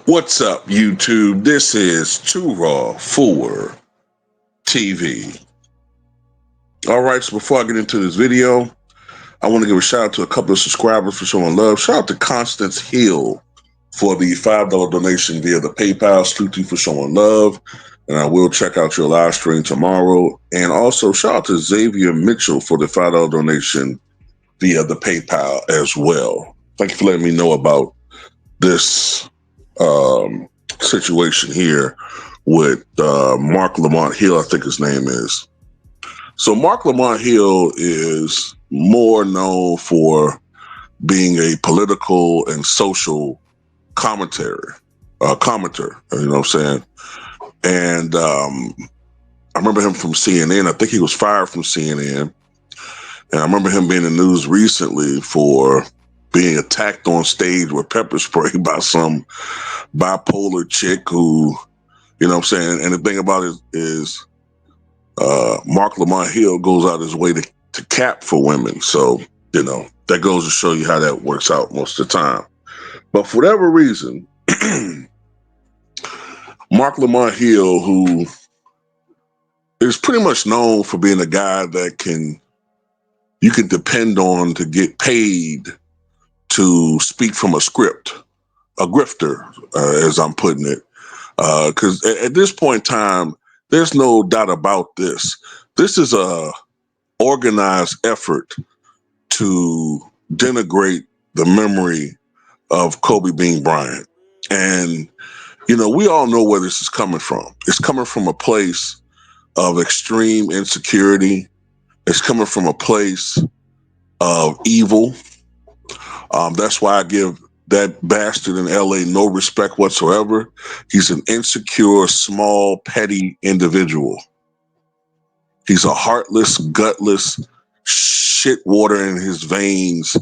What's up, YouTube? This is Too Raw for TV. All right, so before I get into this video, I want to give a shout out to a couple of subscribers for showing love. Shout out to Constance Hill for the $5 donation via the PayPal. Stuti for showing love. And I will check out your live stream tomorrow. And also shout out to Xavier Mitchell for the $5 donation via the PayPal as well. Thank you for letting me know about this situation here with Marc Lamont Hill, I think his name is. So Marc Lamont Hill is more known for being a political and social commenter, you know what I'm saying? And I remember him from CNN. I think he was fired from CNN. And I remember him being in the news recently for being attacked on stage with pepper spray by some bipolar chick who, you know what I'm saying? And the thing about it is Marc Lamont Hill goes out his way to cap for women. So, you know, that goes to show you how that works out most of the time. But for whatever reason, Marc Lamont Hill, who is pretty much known for being a guy that you can depend on to get paid to speak from a script, a grifter, as I'm putting it. Because at this point in time, there's no doubt about this. This is a organized effort to denigrate the memory of Kobe Bean Bryant. And, you know, we all know where this is coming from. It's coming from a place of extreme insecurity. It's coming from a place of evil. That's why I give that bastard in LA no respect whatsoever. He's an insecure, small, petty individual. He's a heartless, gutless, shit water in his veins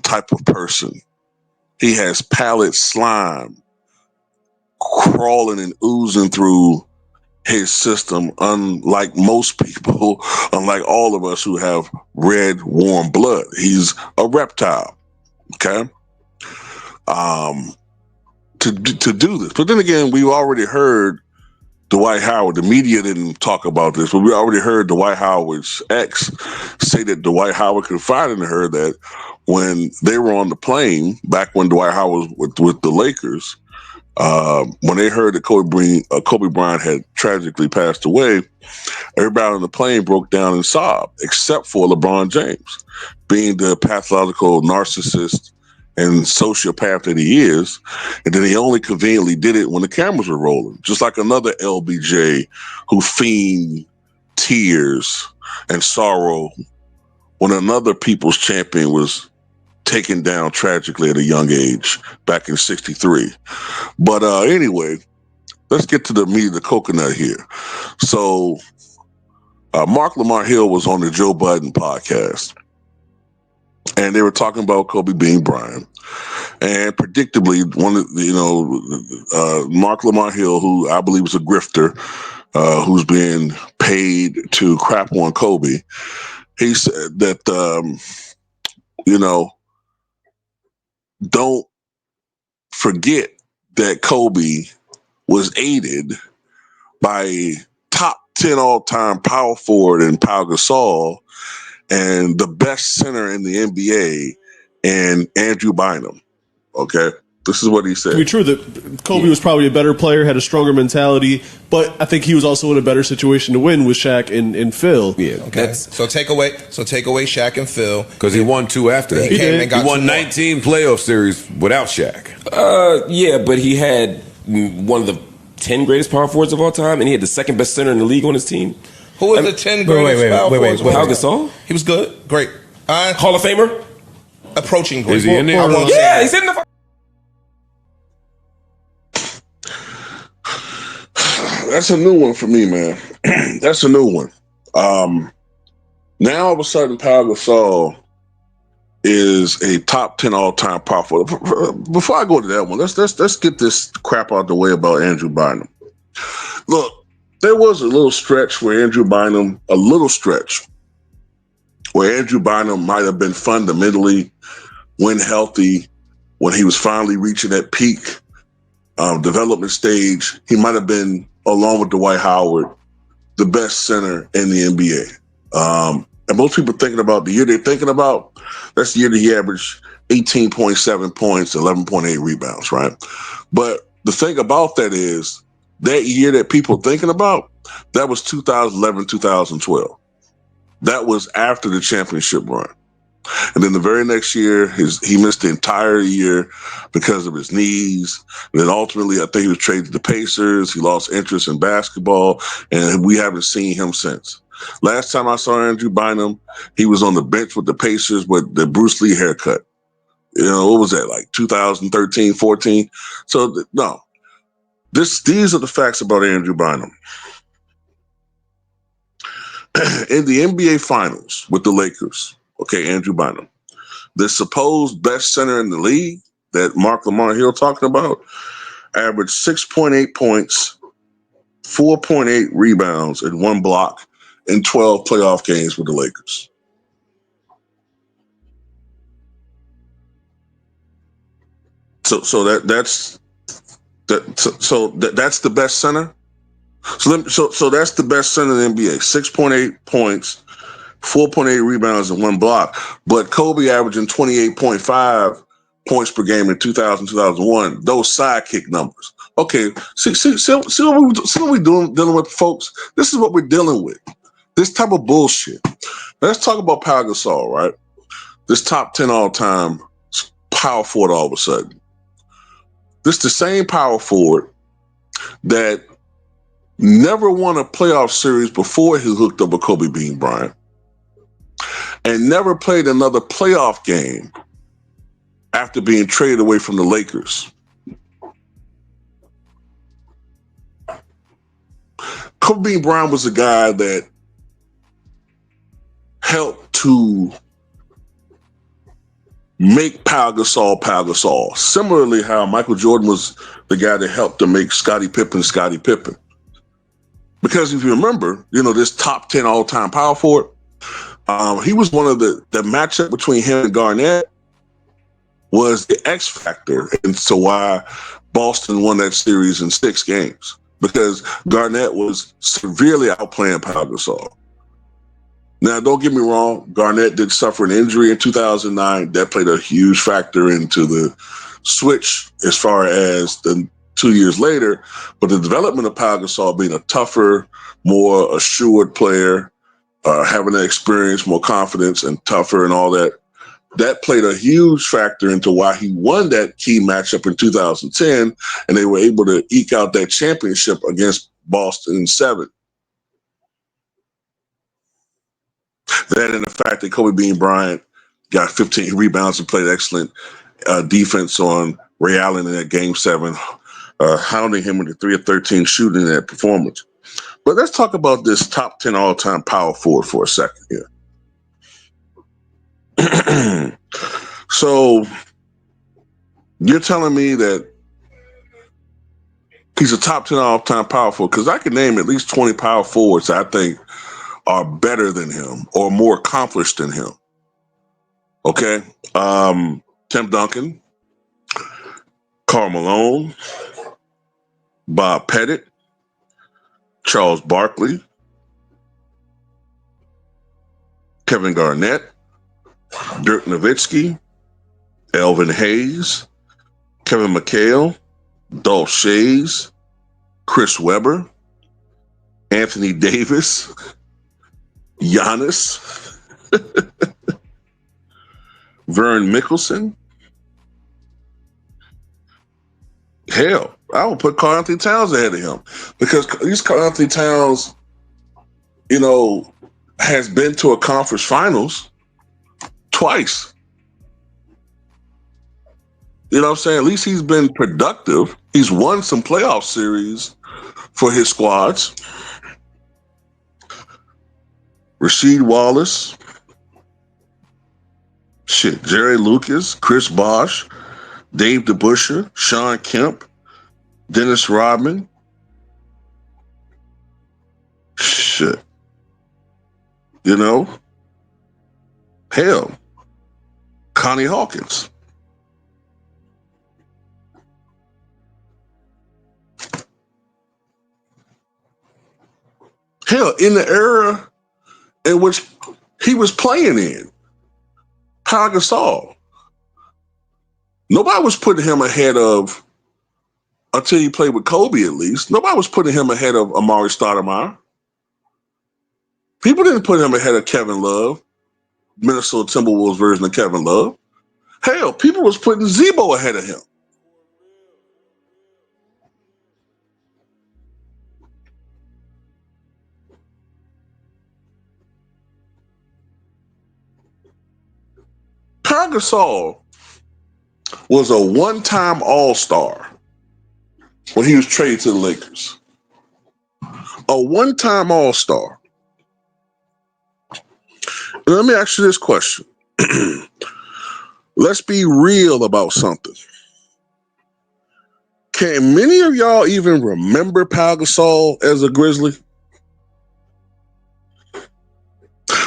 type of person. He has pallid slime crawling and oozing through his system, unlike most people, unlike all of us who have red, warm blood. He's a reptile. Okay. To do this. But then again, we've already heard Dwight Howard. The media didn't talk about this, but we already heard Dwight Howard's ex say that Dwight Howard confided in her that when they were on the plane, back when Dwight Howard was with the Lakers, when they heard that Kobe Bryant had tragically passed away, everybody on the plane broke down and sobbed, except for LeBron James, being the pathological narcissist and sociopath that he is. And then he only conveniently did it when the cameras were rolling, just like another LBJ who feigned tears and sorrow when another people's champion was taken down tragically at a young age back in '63. But anyway, let's get to the meat of the coconut here. So Marc Lamont Hill was on the Joe Budden podcast, and they were talking about Kobe Bean Bryant. And predictably, Marc Lamont Hill, who I believe is a grifter, who's being paid to crap on Kobe, he said that, don't forget that Kobe was aided by a top 10 all-time power forward in Pau Gasol and the best center in the NBA and Andrew Bynum. Okay? This is what he said. To be true that Kobe was probably a better player, had a stronger mentality, but I think he was also in a better situation to win with Shaq and Phil. Yeah. Okay. So take away Shaq and Phil. Because he won two after that. He won 19 playoff series without Shaq. Yeah, but he had one of the 10 greatest power forwards of all time, and he had the second best center in the league on his team. Who was the 10 greatest power forwards? Pau Gasol? He was good. Great. Hall of Famer? Approaching great. Is he in there? Yeah, he's in the... That's a new one for me, man. That's a new one. Now all of a sudden, Pau Gasol is a top 10 all-time power forward. Before I go to that one, let's get this crap out the way about Andrew Bynum. Look, there was a little stretch where Andrew Bynum might have been fundamentally, when healthy, when he was finally reaching that peak development stage, he might have been, along with Dwight Howard, the best center in the NBA. And most people thinking about the year they're thinking about, that's the year that he averaged 18.7 points, 11.8 rebounds, right? But the thing about that is, that year that people are thinking about, that was 2011, 2012. That was after the championship run. And then the very next year, he missed the entire year because of his knees. And then ultimately, I think he was traded to the Pacers. He lost interest in basketball, and we haven't seen him since. Last time I saw Andrew Bynum, he was on the bench with the Pacers with the Bruce Lee haircut. You know, what was that, like 2013, 14? So, no. These are the facts about Andrew Bynum. In the NBA Finals with the Lakers, okay, Andrew Bynum, the supposed best center in the league that Marc Lamont Hill talking about, averaged 6.8 points, 4.8 rebounds, and 1 block in 12 playoff games with the Lakers. So that's the best center. So that's the best center in the NBA. 6.8 points, 4.8 rebounds, and 1 block. But Kobe averaging 28.5 points per game in 2000, 2001. Those sidekick numbers. Okay, see what we're dealing with, folks. This is what we're dealing with. This type of bullshit. Let's talk about Pau Gasol, right? This top 10 all-time power forward all of a sudden. This the same power forward that never won a playoff series before he hooked up with Kobe Bean Bryant, and never played another playoff game after being traded away from the Lakers. Kobe Bean Bryant was a guy that helped to make Pau Gasol. Similarly, how Michael Jordan was the guy that helped to make Scottie Pippen. Because if you remember, you know, this top 10 all-time power forward, he was one of the matchup between him and Garnett was the X factor. And so why Boston won that series in 6 games, because Garnett was severely outplaying Pau Gasol. Now, don't get me wrong, Garnett did suffer an injury in 2009. That played a huge factor into the switch as far as the 2 years later. But the development of Pau Gasol being a tougher, more assured player, having that experience, more confidence, and tougher and all that, that played a huge factor into why he won that key matchup in 2010, and they were able to eke out that championship against Boston in 7. That and the fact that Kobe Bean Bryant got 15 rebounds and played excellent defense on Ray Allen in that Game 7, hounding him with the 3 of 13 shooting in that performance. But let's talk about this top 10 all-time power forward for a second here. So you're telling me that he's a top 10 all-time power forward? Because I can name at least 20 power forwards I think are better than him or more accomplished than him. Okay. Tim Duncan, Karl Malone, Bob Pettit, Charles Barkley, Kevin Garnett, Dirk Nowitzki, Elvin Hayes, Kevin McHale, Dolph Schayes, Chris Webber, Anthony Davis, Giannis, Vern Mickelson. Hell, I would put Karl Anthony Towns ahead of him, because these Karl Anthony Towns, you know, has been to a conference finals twice. You know what I'm saying? At least he's been productive. He's won some playoff series for his squads. Rasheed Wallace, Jerry Lucas, Chris Bosh, Dave DeBusschere, Sean Kemp, Dennis Rodman. You know? Hell, Connie Hawkins. Hell, in the era in which he was playing in, Pau Gasol, nobody was putting him ahead of, until he played with Kobe at least, nobody was putting him ahead of Amari Stoudemire. People didn't put him ahead of Kevin Love, Minnesota Timberwolves version of Kevin Love. Hell, people was putting Zebo ahead of him. Pau Gasol was a one-time All-Star when he was traded to the Lakers. A one-time All-Star. And let me ask you this question. Let's be real about something. Can many of y'all even remember Pau Gasol as a Grizzly?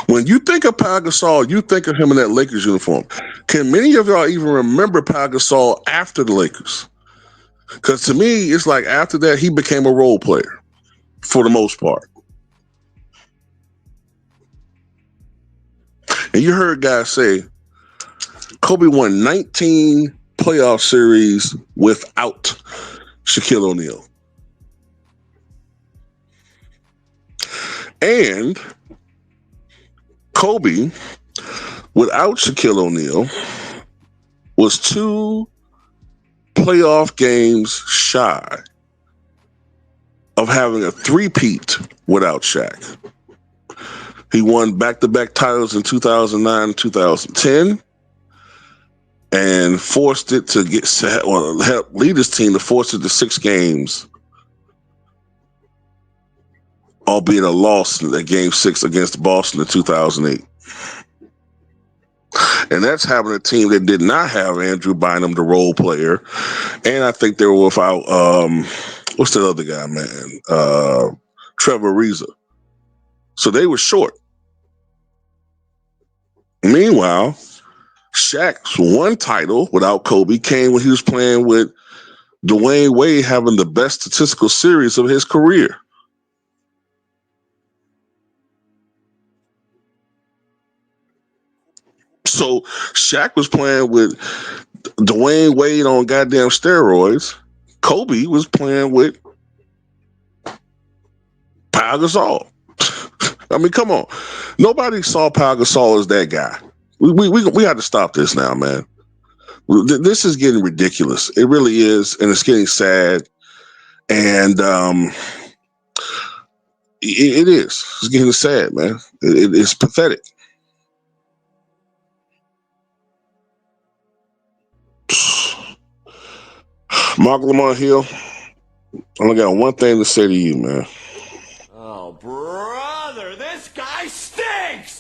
When you think of Pau Gasol, you think of him in that Lakers uniform. Can many of y'all even remember Pau Gasol after the Lakers? Because to me, it's like after that, he became a role player for the most part. And you heard guys say Kobe won 19 playoff series without Shaquille O'Neal. And Kobe, without Shaquille O'Neal, was 2 playoff games shy of having a three-peat without Shaq. He won back-to-back titles in 2009 and 2010 and forced it to help lead his team to force it to 6 games, albeit a loss in that game 6 against Boston in 2008. And that's having a team that did not have Andrew Bynum, the role player. And I think they were without, what's that other guy, man? Trevor Ariza. So they were short. Meanwhile, Shaq's one title without Kobe came when he was playing with Dwayne Wade, having the best statistical series of his career. So Shaq was playing with Dwayne Wade on goddamn steroids. Kobe was playing with Pau Gasol. I mean, come on. Nobody saw Pau Gasol as that guy. We had to stop this now, man. This is getting ridiculous. It really is, and it's getting sad. And it is. It's getting sad, man. It's pathetic. Marc Lamont Hill, I only got one thing to say to you, man. Oh, brother, this guy stinks!